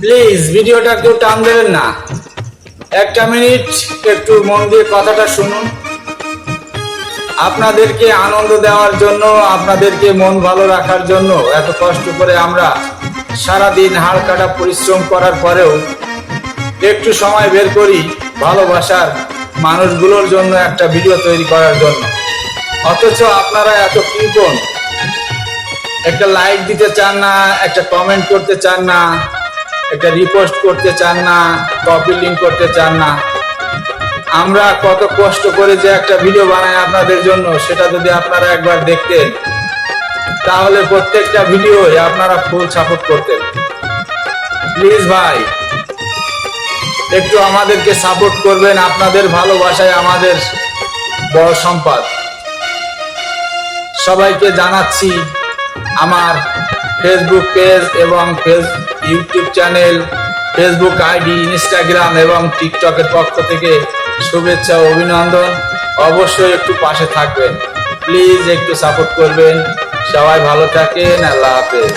Please ভিডিওটা কেউ টান দেবেন না, একটা মিনিট একটু মন দিয়ে কথাটা শুনুন। আপনাদেরকে আনন্দ দেওয়ার জন্য, আপনাদেরকে মন ভালো রাখার জন্য এত কষ্ট করে আমরা সারাদিন হাড় কাটা পরিশ্রম করার পরেও একটু সময় বের করি ভালোবাসার মানুষগুলোর জন্য একটা ভিডিও তৈরি করার জন্য। অথচ আপনারা এত কৃপণ, একটা লাইক দিতে চান না, একটা কমেন্ট করতে চান না, একটা রিপোস্ট করতে চান না, কপি লিঙ্ক করতে চান না। আমরা কত কষ্ট করে যে একটা ভিডিও বানাই আপনাদের জন্য, সেটা যদি আপনারা একবার দেখতেন তাহলে প্রত্যেকটা ভিডিও আপনারা ফুল সাপোর্ট করতেন। প্লিজ ভাই, একটু আমাদেরকে সাপোর্ট করবেন। আপনাদের ভালোবাসায় আমাদের বড় সম্পদ। সবাইকে জানাচ্ছি আমার ফেসবুক পেজ এবং YouTube channel, Facebook ID, Instagram এবং টিকটকের পক্ষ থেকে শুভেচ্ছা ও অভিনন্দন। অবশ্যই একটু পাশে থাকবেন, প্লিজ একটু সাপোর্ট করবেন। সবাই ভালো থাকেন, আল্লাহ হাফেজ।